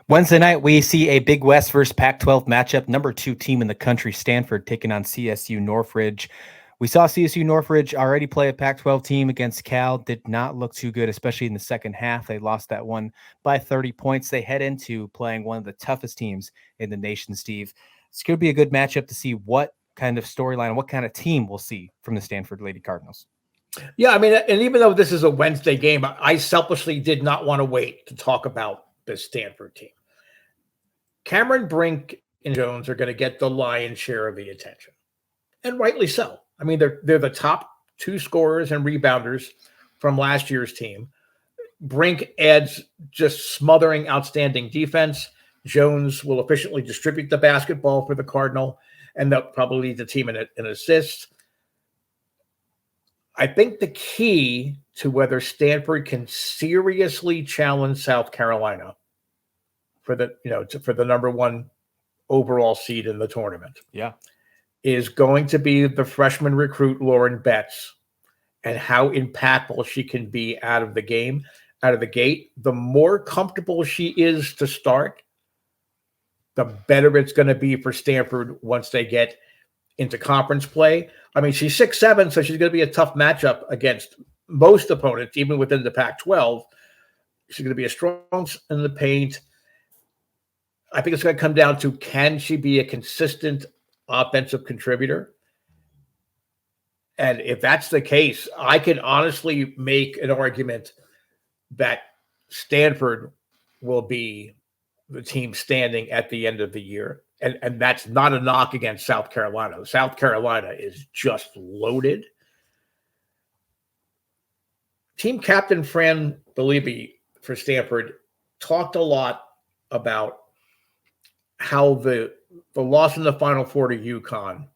Wednesday night, we see a Big West versus Pac-12 matchup. Number 2 team in the country, Stanford, taking on CSU Northridge. We saw CSU Northridge already play a Pac-12 team against Cal. Did not look too good, especially in the second half. They lost that one by 30 points. They head into playing one of the toughest teams in the nation, Steve. It's going to be a good matchup to see what kind of storyline, what kind of team we'll see from the Stanford Lady Cardinals. Yeah, I mean, and even though this is a Wednesday game, I selfishly did not want to wait to talk about this Stanford team. Cameron Brink and Jones are going to get the lion's share of the attention, and rightly so. I mean, they're the top 2 scorers and rebounders from last year's team. Brink adds just smothering, outstanding defense. Jones will efficiently distribute the basketball for the Cardinal, and they'll probably lead the team in assists. I think the key to whether Stanford can seriously challenge South Carolina for the number 1 overall seed in the tournament, is going to be the freshman recruit Lauren Betts and how impactful she can be out of the gate. The more comfortable she is to start, the better it's going to be for Stanford once they get into conference play. I mean, she's 6'7", so she's going to be a tough matchup against most opponents, even within the Pac-12. She's going to be a strong in the paint. I think it's going to come down to, can she be a consistent offensive contributor? And if that's the case, I can honestly make an argument that Stanford will be the team standing at the end of the year. And that's not a knock against South Carolina. South Carolina is just loaded. Team captain Fran Belibi for Stanford talked a lot about how the loss in the Final Four to UConn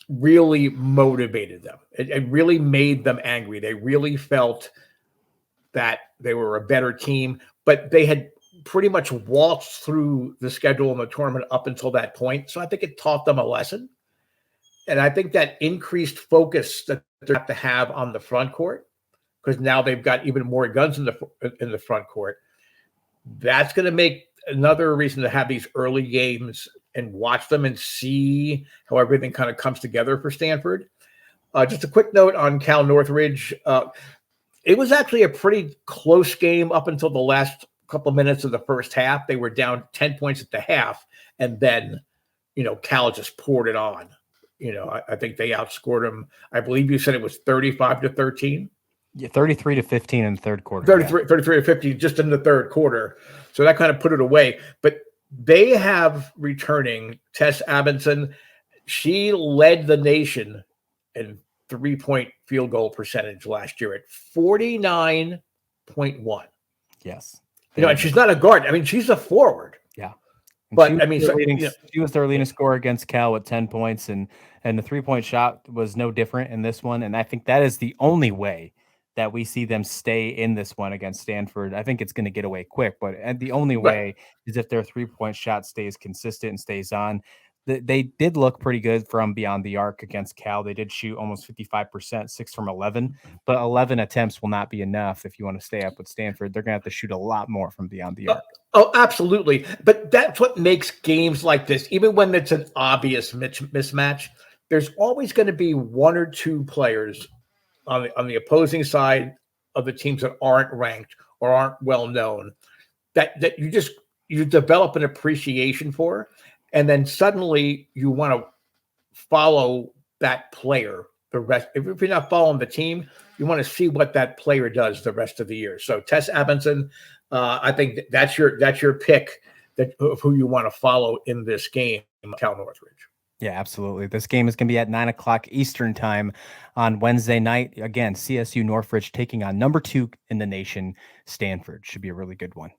really motivated them. It really made them angry. They really felt that they were a better team, but they had pretty much waltzed through the schedule in the tournament up until that point. So I think it taught them a lesson. And I think that increased focus that they have to have on the front court, because now they've got even more guns in the front court. That's going to make another reason to have these early games and watch them and see how everything kind of comes together for Stanford. Just a quick note on Cal Northridge. It was actually a pretty close game up until the last couple of minutes of the first half. They were down 10 points at the half, and then, Cal just poured it on. I think they outscored them. I believe you said it was 35-13. Yeah, 33-15 in the third quarter. 33-15 just in the third quarter. So that kind of put it away. But they have returning Tess Abinson. She led the nation in 3-point field goal percentage last year at 49.1. Yes. And she's not a guard. I mean, she's a forward. Yeah. But she was their leading scorer against Cal with 10 points, and the 3-point shot was no different in this one. And I think that is the only way that we see them stay in this one against Stanford. I think it's going to get away quick, but the only way is if their 3-point shot stays consistent and stays on. They did look pretty good from beyond the arc against Cal. They did shoot almost 55%, 6 from 11, but 11 attempts will not be enough if you want to stay up with Stanford. They're going to have to shoot a lot more from beyond the arc. Oh, absolutely. But that's what makes games like this, even when it's an obvious mismatch, there's always going to be 1 or 2 players on the opposing side of the teams that aren't ranked or aren't well known that you develop an appreciation for. And then suddenly you want to follow that player the rest. If you're not following the team, you want to see what that player does the rest of the year. So Tess Abinson, I think that's your pick of who you want to follow in this game, Cal Northridge. Yeah, absolutely. This game is going to be at 9:00 Eastern time on Wednesday night. Again, CSU Northridge taking on number 2 in the nation, Stanford. Should be a really good one.